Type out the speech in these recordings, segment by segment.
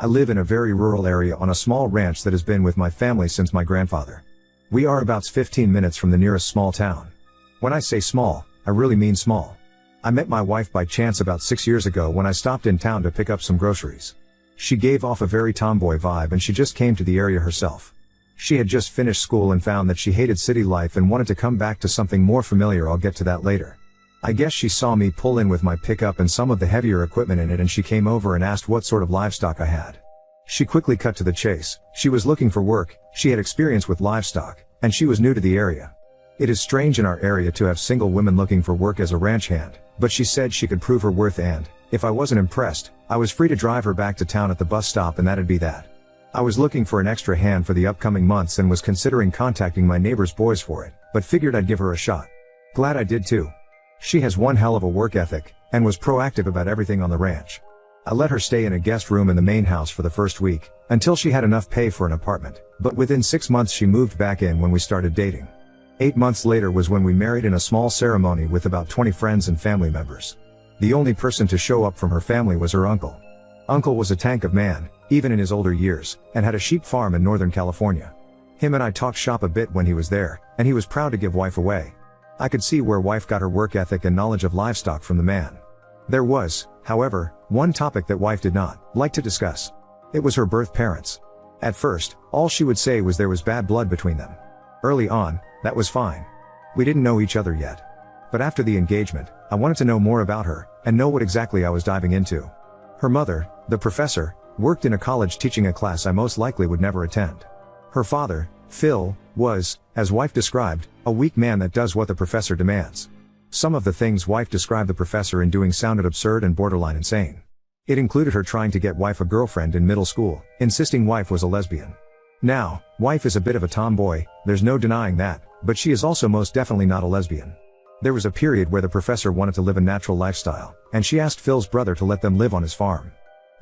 I live in a very rural area on a small ranch that has been with my family since my grandfather. We are about 15 minutes from the nearest small town. When I say small, I really mean small. I met my wife by chance about 6 years ago when I stopped in town to pick up some groceries. She gave off a very tomboy vibe and she just came to the area herself. She had just finished school and found that she hated city life and wanted to come back to something more familiar. I'll get to that later. I guess she saw me pull in with my pickup and some of the heavier equipment in it, and she came over and asked what sort of livestock I had. She quickly cut to the chase. She was looking for work, she had experience with livestock, and she was new to the area. It is strange in our area to have single women looking for work as a ranch hand, but she said she could prove her worth, and, if I wasn't impressed, I was free to drive her back to town at the bus stop and that'd be that. I was looking for an extra hand for the upcoming months and was considering contacting my neighbor's boys for it, but figured I'd give her a shot. Glad I did too. She has one hell of a work ethic, and was proactive about everything on the ranch. I let her stay in a guest room in the main house for the first week, until she had enough pay for an apartment, but within 6 months she moved back in when we started dating. 8 months later was when we married in a small ceremony with about 20 friends and family members. The only person to show up from her family was her uncle. Uncle was a tank of man, even in his older years, and had a sheep farm in Northern California. Him and I talked shop a bit when he was there, and he was proud to give wife away. I could see where wife got her work ethic and knowledge of livestock from the man. There was, however, one topic that wife did not like to discuss. It was her birth parents. At first, all she would say was there was bad blood between them. Early on, that was fine. We didn't know each other yet. But after the engagement, I wanted to know more about her, and know what exactly I was diving into. Her mother, the professor, worked in a college teaching a class I most likely would never attend. Her father, Phil, was, as wife described, a weak man that does what the professor demands. Some of the things wife described the professor in doing sounded absurd and borderline insane. It included her trying to get wife a girlfriend in middle school, insisting wife was a lesbian. Now, wife is a bit of a tomboy, there's no denying that, but she is also most definitely not a lesbian. There was a period where the professor wanted to live a natural lifestyle, and she asked Phil's brother to let them live on his farm.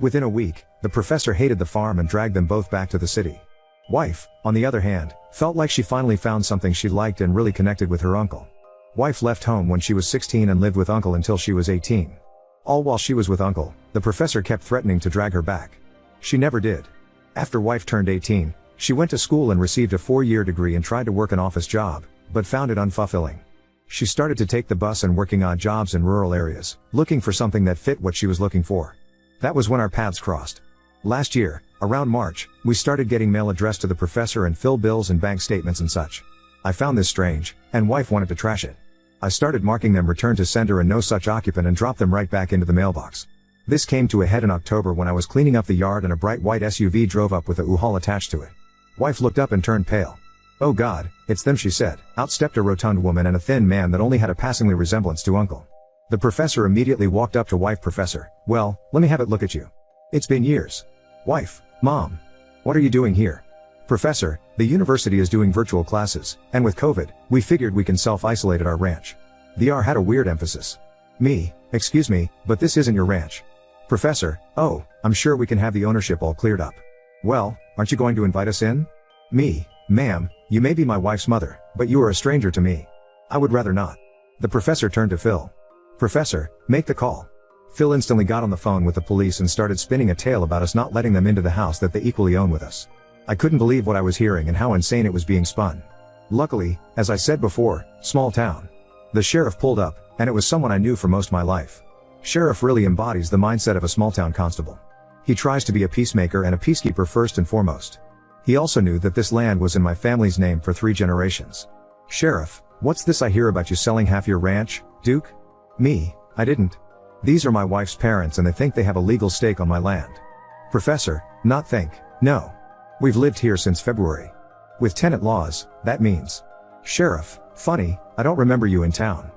Within a week, the professor hated the farm and dragged them both back to the city. Wife, on the other hand, felt like she finally found something she liked and really connected with her uncle. Wife left home when she was 16 and lived with uncle until she was 18. All while she was with uncle, the professor kept threatening to drag her back. She never did. After wife turned 18, she went to school and received a 4-year degree and tried to work an office job, but found it unfulfilling. She started to take the bus and working odd jobs in rural areas, looking for something that fit what she was looking for. That was when our paths crossed. Last year, around March, we started getting mail addressed to the professor and fill bills and bank statements and such. I found this strange, and wife wanted to trash it. I started marking them return to sender and no such occupant and dropped them right back into the mailbox. This came to a head in October when I was cleaning up the yard and a bright white SUV drove up with a U-Haul attached to it. Wife looked up and turned pale. "Oh God, it's them," she said. Out stepped a rotund woman and a thin man that only had a passingly resemblance to uncle. The professor immediately walked up to wife. "Professor, well, let me have it look at you. It's been years." Wife, "Mom, what are you doing here?" "Professor, the university is doing virtual classes, and with COVID, we figured we can self-isolate at our ranch." The R had a weird emphasis. Me, "Excuse me, but this isn't your ranch." Professor, "Oh, I'm sure we can have the ownership all cleared up." "Well, aren't you going to invite us in?" Me, "Ma'am, you may be my wife's mother, but you are a stranger to me. I would rather not." The professor turned to Phil. "Professor, make the call." Phil instantly got on the phone with the police and started spinning a tale about us not letting them into the house that they equally own with us. I couldn't believe what I was hearing and how insane it was being spun. Luckily, as I said before, small town. The sheriff pulled up, and it was someone I knew for most of my life. Sheriff really embodies the mindset of a small town constable. He tries to be a peacemaker and a peacekeeper first and foremost. He also knew that this land was in my family's name for 3 generations. "Sheriff, what's this I hear about you selling half your ranch, Duke?" Me, "I didn't. These are my wife's parents and they think they have a legal stake on my land." Professor, "Not think, no. We've lived here since February. With tenant laws, that means." Sheriff, "Funny, I don't remember you in town."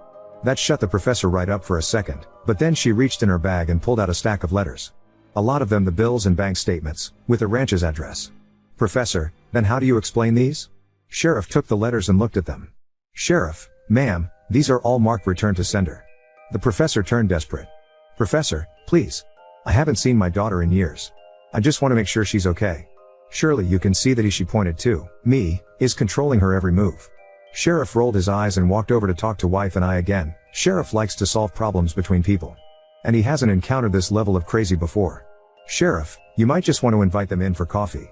That shut the professor right up for a second, but then she reached in her bag and pulled out a stack of letters. A lot of them the bills and bank statements, with the ranch's address. Professor, "Then how do you explain these?" Sheriff took the letters and looked at them. Sheriff, "Ma'am, these are all marked return to sender." The professor turned desperate. "Professor, please. I haven't seen my daughter in years. I just want to make sure she's okay. Surely you can see that she pointed to me, is controlling her every move." Sheriff rolled his eyes and walked over to talk to wife and I again. Sheriff likes to solve problems between people. And he hasn't encountered this level of crazy before. Sheriff, you might just want to invite them in for coffee.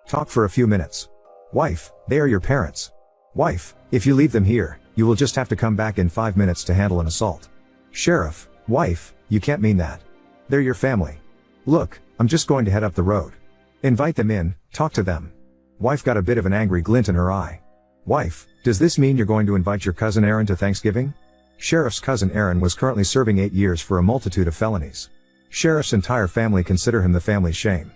Talk for a few minutes. Wife, they are your parents. Wife, if you leave them here, you will just have to come back in 5 minutes to handle an assault. Sheriff, wife, you can't mean that. They're your family. Look, I'm just going to head up the road. Invite them in, talk to them. Wife got a bit of an angry glint in her eye. Wife, does this mean you're going to invite your cousin Aaron to Thanksgiving? Sheriff's cousin Aaron was currently serving 8 years for a multitude of felonies. Sheriff's entire family consider him the family's shame.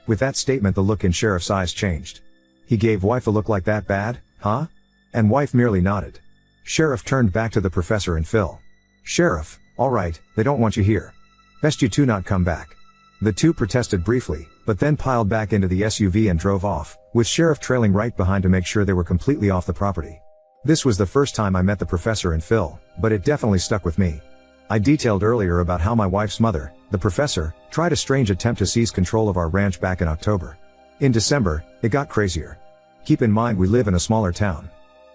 With that statement, the look in Sheriff's eyes changed. He gave wife a look like that bad, huh? And wife merely nodded. Sheriff turned back to the professor and Phil. Sheriff, alright, they don't want you here. Best you two not come back. The two protested briefly, but then piled back into the SUV and drove off, with Sheriff trailing right behind to make sure they were completely off the property. This was the first time I met the professor and Phil, but it definitely stuck with me. I detailed earlier about how my wife's mother, the professor, tried a strange attempt to seize control of our ranch back in October. In December, it got crazier. Keep in mind we live in a smaller town.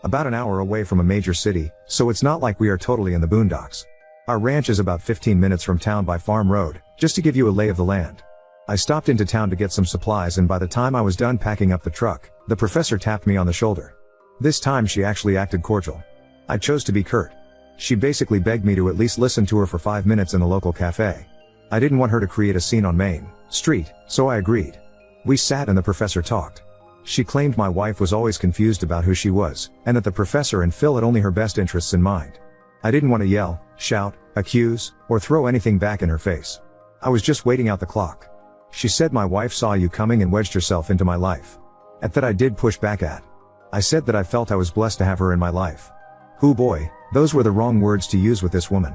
About an hour away from a major city, so it's not like we are totally in the boondocks. Our ranch is about 15 minutes from town by farm road, just to give you a lay of the land. I stopped into town to get some supplies, and by the time I was done packing up the truck, the professor tapped me on the shoulder. This time she actually acted cordial. I chose to be curt. She basically begged me to at least listen to her for 5 minutes in the local cafe. I didn't want her to create a scene on Main Street, so I agreed. We sat and the professor talked. She claimed my wife was always confused about who she was, and that the professor and Phil had only her best interests in mind. I didn't want to yell, shout, accuse, or throw anything back in her face. I was just waiting out the clock. She said my wife saw you coming and wedged herself into my life. At that I did push back at. I said that I felt I was blessed to have her in my life. Hoo boy, those were the wrong words to use with this woman.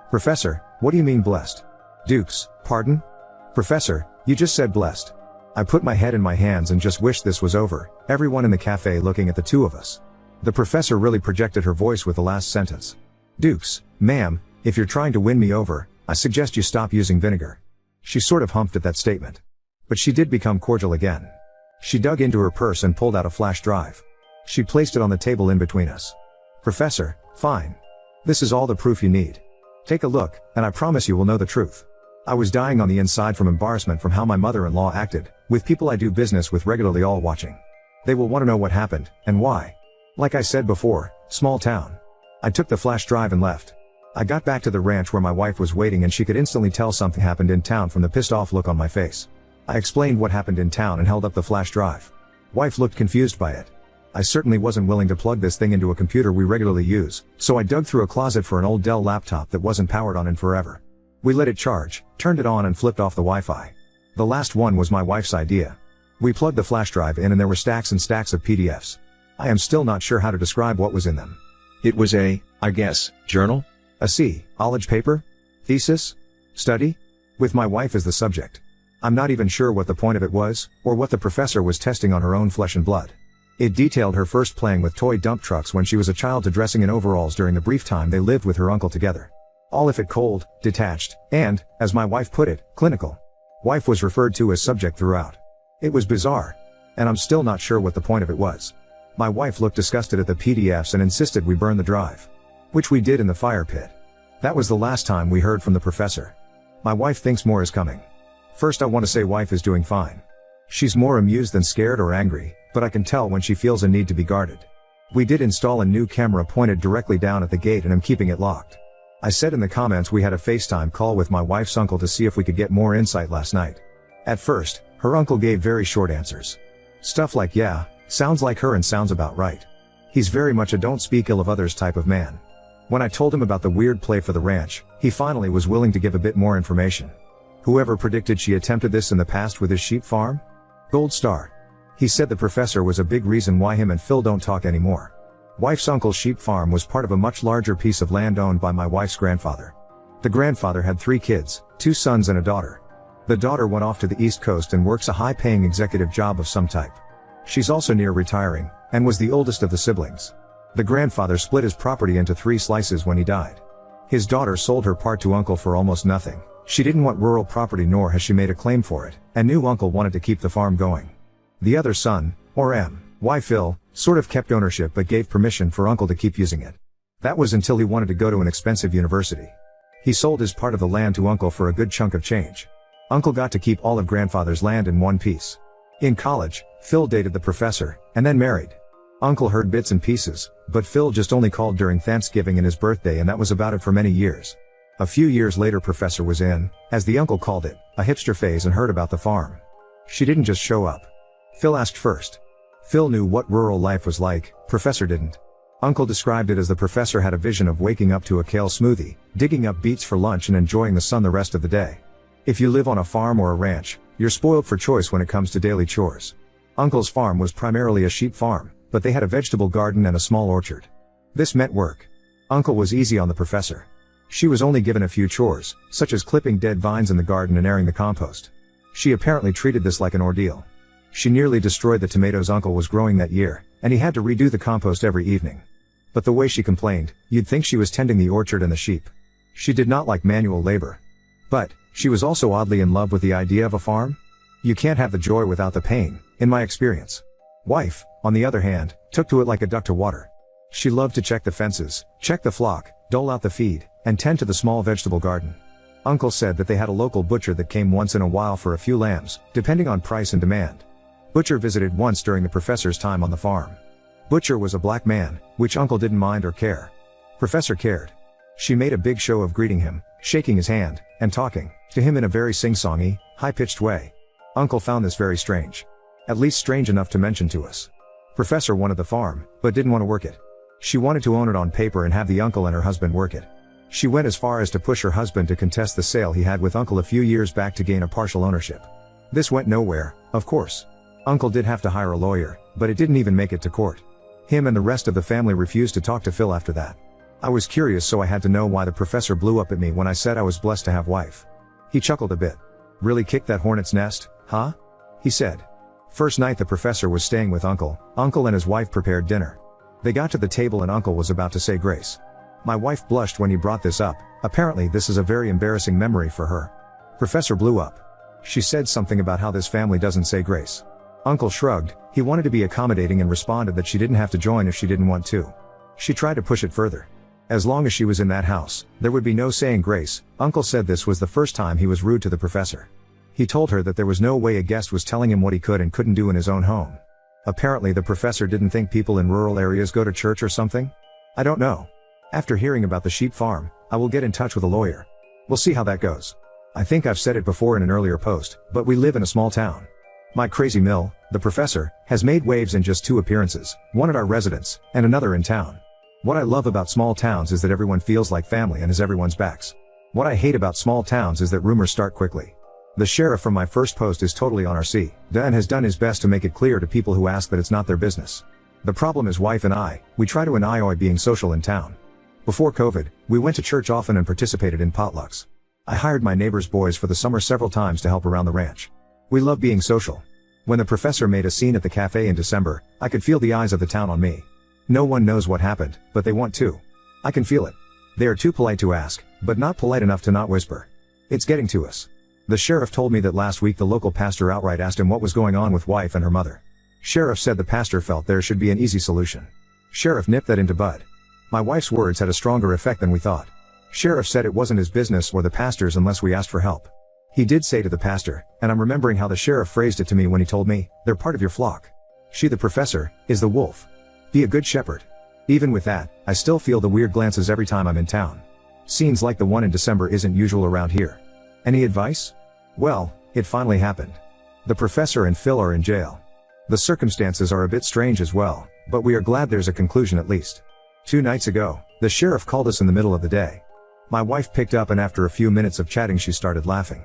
Professor, what do you mean blessed? Dukes, pardon? Professor, you just said blessed. I put my head in my hands and just wished this was over, everyone in the cafe looking at the two of us. The professor really projected her voice with the last sentence. Dukes, ma'am, if you're trying to win me over, I suggest you stop using vinegar. She sort of humped at that statement. But she did become cordial again. She dug into her purse and pulled out a flash drive. She placed it on the table in between us. Professor, fine. This is all the proof you need. Take a look, and I promise you will know the truth. I was dying on the inside from embarrassment from how my mother-in-law acted, with people I do business with regularly all watching. They will want to know what happened, and why. Like I said before, small town. I took the flash drive and left. I got back to the ranch where my wife was waiting, and she could instantly tell something happened in town from the pissed off look on my face. I explained what happened in town and held up the flash drive. Wife looked confused by it. I certainly wasn't willing to plug this thing into a computer we regularly use, so I dug through a closet for an old Dell laptop that wasn't powered on in forever. We let it charge, turned it on and flipped off the Wi-Fi. The last one was my wife's idea. We plugged the flash drive in and there were stacks and stacks of PDFs. I am still not sure how to describe what was in them. It was a, I guess, journal? A college paper? Thesis? Study? With my wife as the subject. I'm not even sure what the point of it was, or what the professor was testing on her own flesh and blood. It detailed her first playing with toy dump trucks when she was a child to dressing in overalls during the brief time they lived with her uncle together. All if it cold, detached, and, as my wife put it, clinical. Wife was referred to as subject throughout. It was bizarre. And I'm still not sure what the point of it was. My wife looked disgusted at the PDFs and insisted we burn the drive. Which we did in the fire pit. That was the last time we heard from the professor. My wife thinks more is coming. First I want to say wife is doing fine. She's more amused than scared or angry, but I can tell when she feels a need to be guarded. We did install a new camera pointed directly down at the gate and I'm keeping it locked. I said in the comments we had a FaceTime call with my wife's uncle to see if we could get more insight last night. At first, her uncle gave very short answers. Stuff like yeah, sounds like her and sounds about right. He's very much a don't speak ill of others type of man. When I told him about the weird play for the ranch, he finally was willing to give a bit more information. Whoever predicted she attempted this in the past with his sheep farm? Gold star. He said the professor was a big reason why him and Phil don't talk anymore. Wife's uncle's sheep farm was part of a much larger piece of land owned by my wife's grandfather. The grandfather had 3 kids, 2 sons and a daughter. The daughter went off to the East Coast and works a high-paying executive job of some type. She's also near retiring, and was the oldest of the siblings. The grandfather split his property into 3 slices when he died. His daughter sold her part to uncle for almost nothing. She didn't want rural property nor has she made a claim for it, and knew uncle wanted to keep the farm going. The other son, or M.Y. Phil, sort of kept ownership but gave permission for uncle to keep using it. That was until he wanted to go to an expensive university. He sold his part of the land to uncle for a good chunk of change. Uncle got to keep all of grandfather's land in one piece. In college, Phil dated the professor, and then married. Uncle heard bits and pieces, but Phil just only called during Thanksgiving and his birthday, and that was about it for many years. A few years later, professor was in, as the uncle called it, a hipster phase and heard about the farm. She didn't just show up. Phil asked first. Phil knew what rural life was like, professor didn't. Uncle described it as the professor had a vision of waking up to a kale smoothie, digging up beets for lunch and enjoying the sun the rest of the day. If you live on a farm or a ranch, you're spoiled for choice when it comes to daily chores. Uncle's farm was primarily a sheep farm, but they had a vegetable garden and a small orchard. This meant work. Uncle was easy on the professor. She was only given a few chores, such as clipping dead vines in the garden and airing the compost. She apparently treated this like an ordeal. She nearly destroyed the tomatoes Uncle was growing that year, and he had to redo the compost every evening. But the way she complained, you'd think she was tending the orchard and the sheep. She did not like manual labor. But she was also oddly in love with the idea of a farm. You can't have the joy without the pain, in my experience. Wife, on the other hand, took to it like a duck to water. She loved to check the fences, check the flock, dole out the feed, and tend to the small vegetable garden. Uncle said that they had a local butcher that came once in a while for a few lambs, depending on price and demand. Butcher visited once during the professor's time on the farm. Butcher was a black man, which Uncle didn't mind or care. Professor cared. She made a big show of greeting him, shaking his hand, and talking to him in a very sing-songy, high-pitched way. Uncle found this very strange. At least strange enough to mention to us. Professor wanted the farm, but didn't want to work it. She wanted to own it on paper and have the uncle and her husband work it. She went as far as to push her husband to contest the sale he had with Uncle a few years back to gain a partial ownership. This went nowhere, of course. Uncle did have to hire a lawyer, but it didn't even make it to court. Him and the rest of the family refused to talk to Phil after that. I was curious, so I had to know why the professor blew up at me when I said I was blessed to have wife. He chuckled a bit. Really kicked that hornet's nest, huh? He said. First night the professor was staying with Uncle. Uncle and his wife prepared dinner. They got to the table and Uncle was about to say grace. My wife blushed when he brought this up. Apparently this is a very embarrassing memory for her. Professor blew up. She said something about how this family doesn't say grace. Uncle shrugged. He wanted to be accommodating and responded that she didn't have to join if she didn't want to. She tried to push it further. As long as she was in that house, there would be no saying grace. Uncle said this was the first time he was rude to the professor. He told her that there was no way a guest was telling him what he could and couldn't do in his own home. Apparently the professor didn't think people in rural areas go to church or something? I don't know. After hearing about the sheep farm, I will get in touch with a lawyer. We'll see how that goes. I think I've said it before in an earlier post, but we live in a small town. My crazy mill, the professor, has made waves in just 2 appearances, one at our residence, and another in town. What I love about small towns is that everyone feels like family and has everyone's backs. What I hate about small towns is that rumors start quickly. The sheriff from my first post is totally on our side and has done his best to make it clear to people who ask that it's not their business. The problem is wife and I, we try to enjoy being social in town. Before COVID, we went to church often and participated in potlucks. I hired my neighbor's boys for the summer several times to help around the ranch. We love being social. When the professor made a scene at the cafe in December, I could feel the eyes of the town on me. No one knows what happened, but they want to. I can feel it. They are too polite to ask, but not polite enough to not whisper. It's getting to us. The sheriff told me that last week the local pastor outright asked him what was going on with wife and her mother. Sheriff said the pastor felt there should be an easy solution. Sheriff nipped that into bud. My wife's words had a stronger effect than we thought. Sheriff said it wasn't his business or the pastor's unless we asked for help. He did say to the pastor, and I'm remembering how the sheriff phrased it to me when he told me, they're part of your flock. She, the professor, is the wolf. Be a good shepherd. Even with that, I still feel the weird glances every time I'm in town. Scenes like the one in December isn't usual around here. Any advice? Well, it finally happened. The professor and Phil are in jail. The circumstances are a bit strange as well, but we are glad there's a conclusion at least. 2 nights ago, the sheriff called us in the middle of the day. My wife picked up and after a few minutes of chatting she started laughing.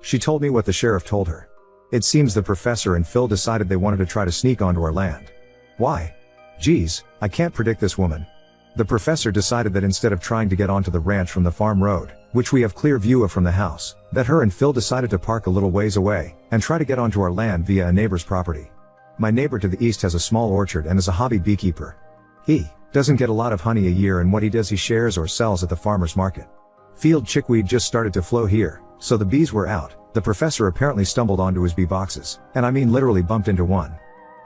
She told me what the sheriff told her. It seems the professor and Phil decided they wanted to try to sneak onto our land. Why? Geez, I can't predict this woman. The professor decided that instead of trying to get onto the ranch from the farm road, which we have clear view of from the house, that her and Phil decided to park a little ways away, and try to get onto our land via a neighbor's property. My neighbor to the east has a small orchard and is a hobby beekeeper. He doesn't get a lot of honey a year and what he does he shares or sells at the farmer's market. Field chickweed just started to flow here, so the bees were out. The professor apparently stumbled onto his bee boxes, and I mean literally bumped into one.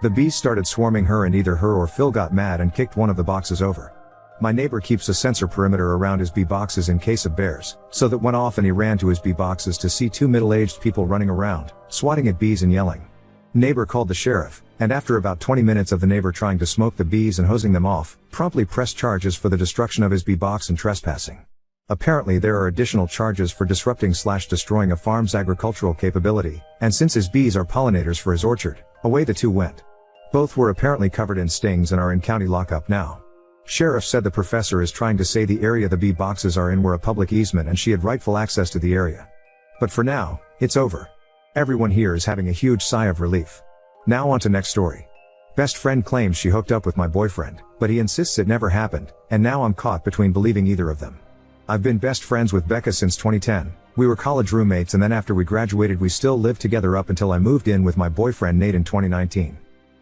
The bees started swarming her and either her or Phil got mad and kicked one of the boxes over. My neighbor keeps a sensor perimeter around his bee boxes in case of bears, so that went off and he ran to his bee boxes to see two middle-aged people running around, swatting at bees and yelling. Neighbor called the sheriff, and after about 20 minutes of the neighbor trying to smoke the bees and hosing them off, promptly pressed charges for the destruction of his bee box and trespassing. Apparently there are additional charges for disrupting/destroying a farm's agricultural capability, and since his bees are pollinators for his orchard, away the two went. Both were apparently covered in stings and are in county lockup now. Sheriff said the professor is trying to say the area the bee boxes are in were a public easement and she had rightful access to the area. But for now, it's over. Everyone here is having a huge sigh of relief. Now on to next story. Best friend claims she hooked up with my boyfriend, but he insists it never happened, and now I'm caught between believing either of them. I've been best friends with Becca since 2010. We were college roommates and then after we graduated we still lived together up until I moved in with my boyfriend Nate in 2019.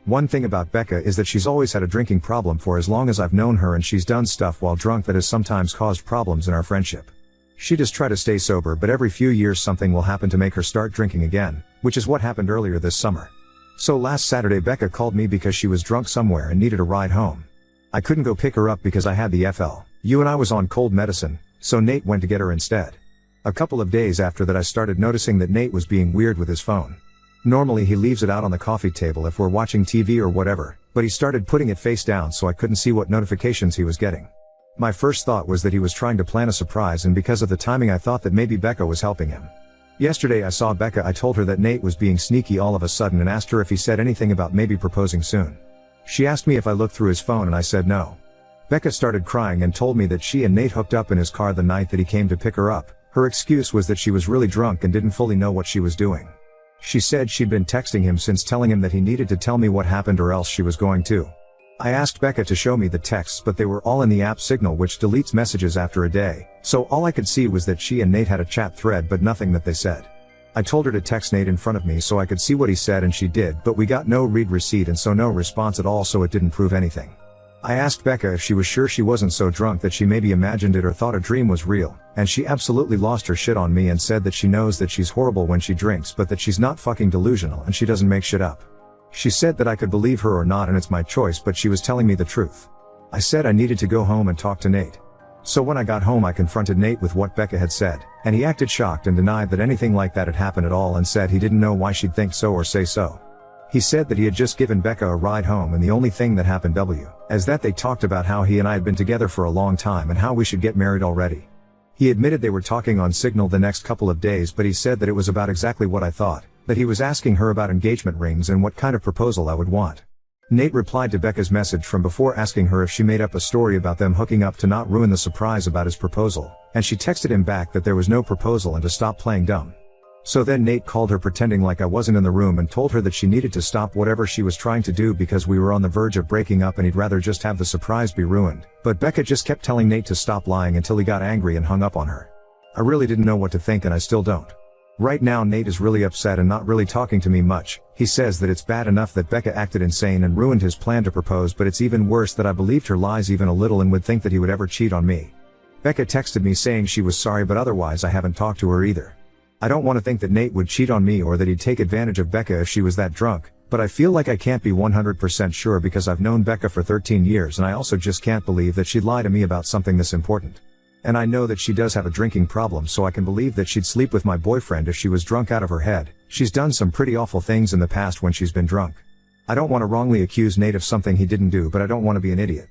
One thing about Becca is that she's always had a drinking problem for as long as I've known her, and she's done stuff while drunk that has sometimes caused problems in our friendship. She does try to stay sober, but every few years something will happen to make her start drinking again, which is what happened earlier this summer. So last Saturday Becca called me because she was drunk somewhere and needed a ride home. I couldn't go pick her up because I had the FLU and I was on cold medicine, so Nate went to get her instead. A couple of days after that I started noticing that Nate was being weird with his phone. Normally he leaves it out on the coffee table if we're watching TV or whatever, but he started putting it face down so I couldn't see what notifications he was getting. My first thought was that he was trying to plan a surprise, and because of the timing I thought that maybe Becca was helping him. Yesterday I saw Becca. I told her that Nate was being sneaky all of a sudden and asked her if he said anything about maybe proposing soon. She asked me if I looked through his phone and I said no. Becca started crying and told me that she and Nate hooked up in his car the night that he came to pick her up. Her excuse was that she was really drunk and didn't fully know what she was doing. She said she'd been texting him since, telling him that he needed to tell me what happened or else she was going to. I asked Becca to show me the texts, but they were all in the app Signal, which deletes messages after a day, so all I could see was that she and Nate had a chat thread but nothing that they said. I told her to text Nate in front of me so I could see what he said, and she did, but we got no read receipt and so no response at all, so it didn't prove anything. I asked Becca if she was sure she wasn't so drunk that she maybe imagined it or thought a dream was real, and she absolutely lost her shit on me and said that she knows that she's horrible when she drinks but that she's not fucking delusional and she doesn't make shit up. She said that I could believe her or not and it's my choice, but she was telling me the truth. I said I needed to go home and talk to Nate. So when I got home I confronted Nate with what Becca had said, and he acted shocked and denied that anything like that had happened at all and said he didn't know why she'd think so or say so. He said that he had just given Becca a ride home and the only thing that happened was that they talked about how he and I had been together for a long time and how we should get married already. He admitted they were talking on Signal the next couple of days, but he said that it was about exactly what I thought, that he was asking her about engagement rings and what kind of proposal I would want. Nate replied to Becca's message from before asking her if she made up a story about them hooking up to not ruin the surprise about his proposal, and she texted him back that there was no proposal and to stop playing dumb. So then Nate called her pretending like I wasn't in the room and told her that she needed to stop whatever she was trying to do because we were on the verge of breaking up and he'd rather just have the surprise be ruined, but Becca just kept telling Nate to stop lying until he got angry and hung up on her. I really didn't know what to think and I still don't. Right now Nate is really upset and not really talking to me much. He says that it's bad enough that Becca acted insane and ruined his plan to propose, but it's even worse that I believed her lies even a little and would think that he would ever cheat on me. Becca texted me saying she was sorry, but otherwise I haven't talked to her either. I don't want to think that Nate would cheat on me or that he'd take advantage of Becca if she was that drunk, but I feel like I can't be 100% sure because I've known Becca for 13 years and I also just can't believe that she'd lie to me about something this important. And I know that she does have a drinking problem, so I can believe that she'd sleep with my boyfriend if she was drunk out of her head. She's done some pretty awful things in the past when she's been drunk. I don't want to wrongly accuse Nate of something he didn't do, but I don't want to be an idiot.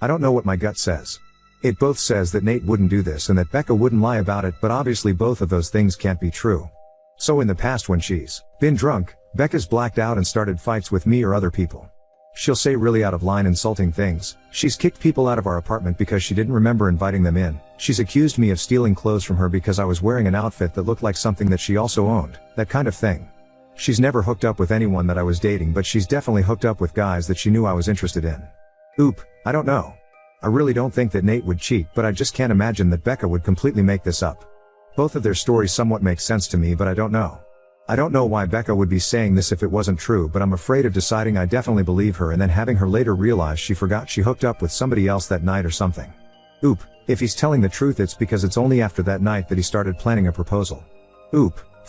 I don't know what my gut says. It both says that Nate wouldn't do this and that Becca wouldn't lie about it, but obviously both of those things can't be true. So in the past when she's been drunk, Becca's blacked out and started fights with me or other people. She'll say really out of line insulting things. She's kicked people out of our apartment because she didn't remember inviting them in. She's accused me of stealing clothes from her because I was wearing an outfit that looked like something that she also owned, that kind of thing. She's never hooked up with anyone that I was dating, but she's definitely hooked up with guys that she knew I was interested in. I don't know. I really don't think that Nate would cheat, but I just can't imagine that Becca would completely make this up. Both of their stories somewhat make sense to me, but I don't know. I don't know why Becca would be saying this if it wasn't true, but I'm afraid of deciding I definitely believe her and then having her later realize she forgot she hooked up with somebody else that night or something. If he's telling the truth, it's because it's only after that night that he started planning a proposal.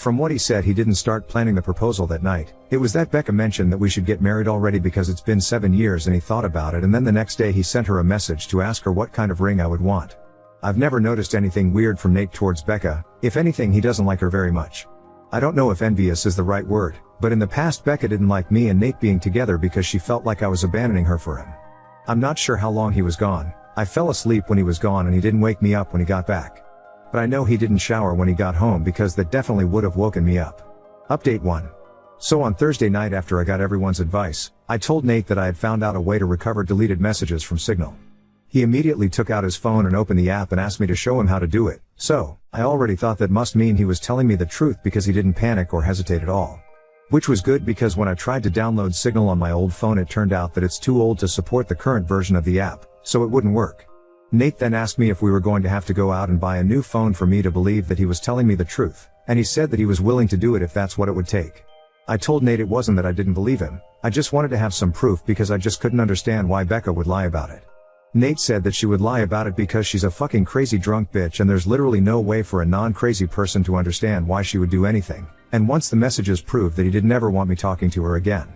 From what he said, he didn't start planning the proposal that night. It was that Becca mentioned that we should get married already because it's been 7 years, and he thought about it, and then the next day he sent her a message to ask her what kind of ring I would want. I've never noticed anything weird from Nate towards Becca. If anything, he doesn't like her very much. I don't know if envious is the right word, but in the past Becca didn't like me and Nate being together because she felt like I was abandoning her for him. I'm not sure how long he was gone. I fell asleep when he was gone and he didn't wake me up when he got back. But I know he didn't shower when he got home because that definitely would have woken me up. Update 1. So on Thursday night, after I got everyone's advice, I told Nate that I had found out a way to recover deleted messages from Signal. He immediately took out his phone and opened the app and asked me to show him how to do it. So, I already thought that must mean he was telling me the truth because he didn't panic or hesitate at all. Which was good, because when I tried to download Signal on my old phone, it turned out that it's too old to support the current version of the app, so it wouldn't work. Nate then asked me if we were going to have to go out and buy a new phone for me to believe that he was telling me the truth, and he said that he was willing to do it if that's what it would take. I told Nate it wasn't that I didn't believe him, I just wanted to have some proof because I just couldn't understand why Becca would lie about it. Nate said that she would lie about it because she's a fucking crazy drunk bitch, and there's literally no way for a non-crazy person to understand why she would do anything, and once the messages proved that he did never want me talking to her again.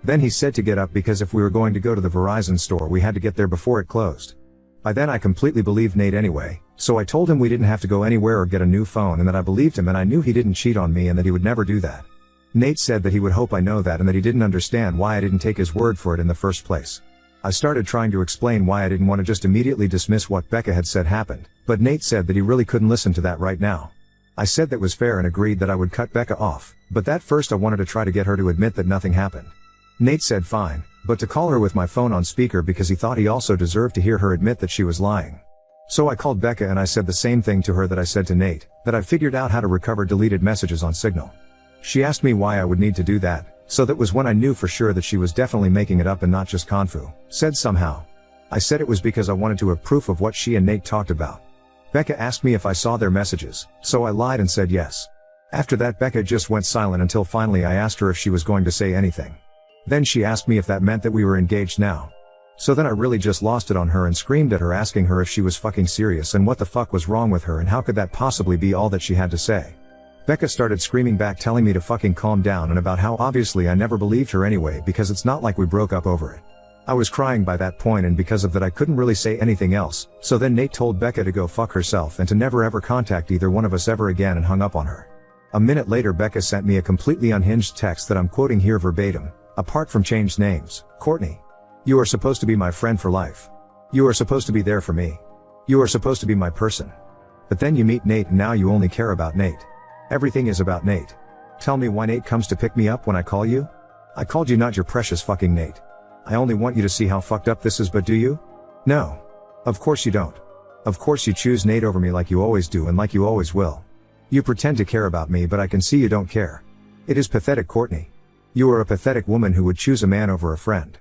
Then he said to get up because if we were going to go to the Verizon store we had to get there before it closed. By then I completely believed Nate anyway, so I told him we didn't have to go anywhere or get a new phone, and that I believed him and I knew he didn't cheat on me and that he would never do that. Nate said that he would hope I know that and that he didn't understand why I didn't take his word for it in the first place. I started trying to explain why I didn't want to just immediately dismiss what Becca had said happened, but Nate said that he really couldn't listen to that right now. I said that was fair and agreed that I would cut Becca off, but that first I wanted to try to get her to admit that nothing happened. Nate said fine, but to call her with my phone on speaker because he thought he also deserved to hear her admit that she was lying. So I called Becca and I said the same thing to her that I said to Nate, that I figured out how to recover deleted messages on Signal. She asked me why I would need to do that, so that was when I knew for sure that she was definitely making it up and not just Confu said somehow. I said it was because I wanted to have proof of what she and Nate talked about. Becca asked me if I saw their messages, so I lied and said yes. After that Becca just went silent until finally I asked her if she was going to say anything. Then she asked me if that meant that we were engaged now. So then I really just lost it on her and screamed at her, asking her if she was fucking serious and what the fuck was wrong with her and how could that possibly be all that she had to say. Becca started screaming back, telling me to fucking calm down and about how obviously I never believed her anyway because it's not like we broke up over it. I was crying by that point, and because of that I couldn't really say anything else, so then Nate told Becca to go fuck herself and to never ever contact either one of us ever again and hung up on her. A minute later Becca sent me a completely unhinged text that I'm quoting here verbatim. Apart from changed names, Courtney. You are supposed to be my friend for life. You are supposed to be there for me. You are supposed to be my person. But then you meet Nate and now you only care about Nate. Everything is about Nate. Tell me why Nate comes to pick me up when I call you? I called you not your precious fucking Nate. I only want you to see how fucked up this is, but do you? No. Of course you don't. Of course you choose Nate over me like you always do and like you always will. You pretend to care about me, but I can see you don't care. It is pathetic, Courtney. You are a pathetic woman who would choose a man over a friend.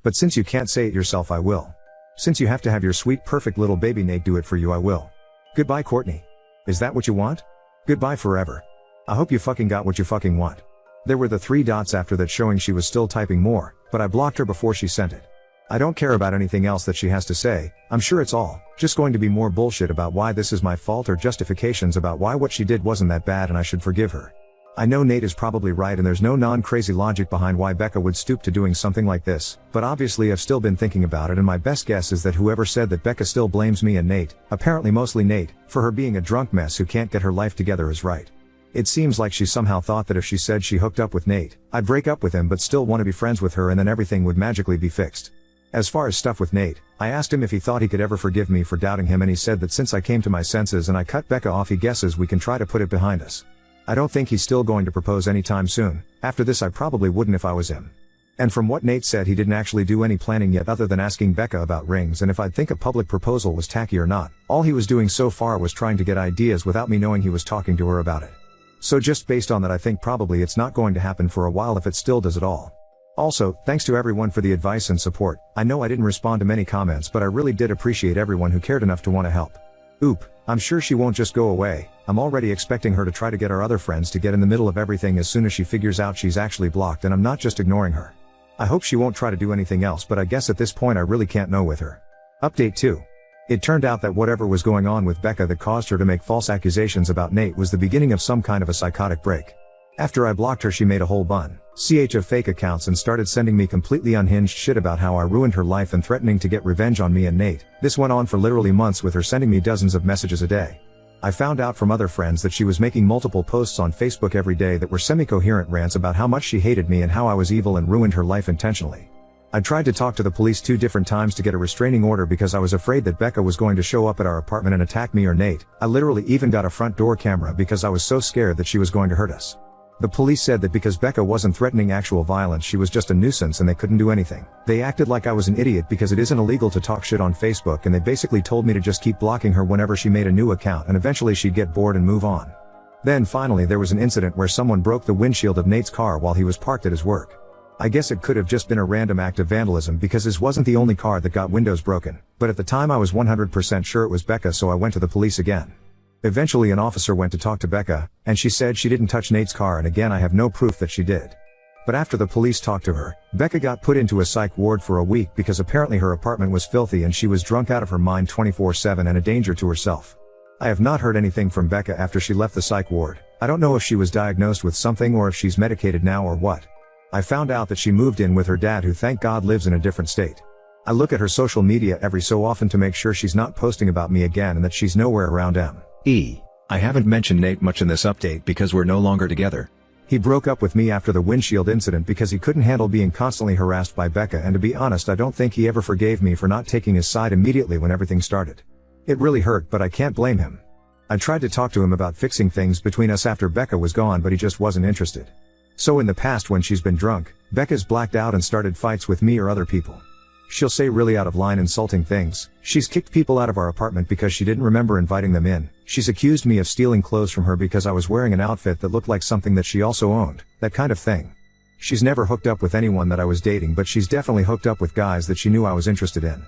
But since you can't say it yourself, I will. Since you have to have your sweet perfect little baby Nate do it for you, I will. Goodbye, Courtney. Is that what you want? Goodbye forever. I hope you fucking got what you fucking want. There were the 3 dots after that showing she was still typing more, but I blocked her before she sent it. I don't care about anything else that she has to say. I'm sure it's all just going to be more bullshit about why this is my fault or justifications about why what she did wasn't that bad and I should forgive her. I know Nate is probably right and there's no non-crazy logic behind why Becca would stoop to doing something like this, but obviously I've still been thinking about it, and my best guess is that whoever said that Becca still blames me and Nate, apparently mostly Nate, for her being a drunk mess who can't get her life together is right. It seems like she somehow thought that if she said she hooked up with Nate, I'd break up with him but still want to be friends with her and then everything would magically be fixed. As far as stuff with Nate, I asked him if he thought he could ever forgive me for doubting him, and he said that since I came to my senses and I cut Becca off, he guesses we can try to put it behind us. I don't think he's still going to propose anytime soon. After this I probably wouldn't if I was him. And from what Nate said, he didn't actually do any planning yet other than asking Becca about rings and if I'd think a public proposal was tacky or not. All he was doing so far was trying to get ideas without me knowing he was talking to her about it. So just based on that I think probably it's not going to happen for a while if it still does at all. Also, thanks to everyone for the advice and support. I know I didn't respond to many comments, but I really did appreciate everyone who cared enough to want to help. Oop, I'm sure she won't just go away. I'm already expecting her to try to get our other friends to get in the middle of everything as soon as she figures out she's actually blocked, and I'm not just ignoring her. I hope she won't try to do anything else, but I guess at this point I really can't know with her. Update 2. It turned out that whatever was going on with Becca that caused her to make false accusations about Nate was the beginning of some kind of a psychotic break. After I blocked her, she made a whole bunch of fake accounts and started sending me completely unhinged shit about how I ruined her life and threatening to get revenge on me and Nate. This went on for literally months, with her sending me dozens of messages a day. I found out from other friends that she was making multiple posts on Facebook every day that were semi-coherent rants about how much she hated me and how I was evil and ruined her life intentionally. I tried to talk to the police 2 different times to get a restraining order because I was afraid that Becca was going to show up at our apartment and attack me or Nate. I literally even got a front door camera because I was so scared that she was going to hurt us. The police said that because Becca wasn't threatening actual violence, she was just a nuisance and they couldn't do anything. They acted like I was an idiot because it isn't illegal to talk shit on Facebook, and they basically told me to just keep blocking her whenever she made a new account and eventually she'd get bored and move on. Then finally there was an incident where someone broke the windshield of Nate's car while he was parked at his work. I guess it could have just been a random act of vandalism because his wasn't the only car that got windows broken, but at the time I was 100% sure it was Becca, so I went to the police again. Eventually an officer went to talk to Becca, and she said she didn't touch Nate's car, and again I have no proof that she did. But after the police talked to her, Becca got put into a psych ward for a week because apparently her apartment was filthy and she was drunk out of her mind 24/7 and a danger to herself. I have not heard anything from Becca after she left the psych ward. I don't know if she was diagnosed with something or if she's medicated now or what. I found out that she moved in with her dad, who thank God lives in a different state. I look at her social media every so often to make sure she's not posting about me again and that she's nowhere around I haven't mentioned Nate much in this update because we're no longer together. He broke up with me after the windshield incident because he couldn't handle being constantly harassed by Becca, and to be honest I don't think he ever forgave me for not taking his side immediately when everything started. It really hurt, but I can't blame him. I tried to talk to him about fixing things between us after Becca was gone, but he just wasn't interested. So in the past, when she's been drunk, Becca's blacked out and started fights with me or other people. She'll say really out of line insulting things. She's kicked people out of our apartment because she didn't remember inviting them in. She's accused me of stealing clothes from her because I was wearing an outfit that looked like something that she also owned, that kind of thing. She's never hooked up with anyone that I was dating, but she's definitely hooked up with guys that she knew I was interested in.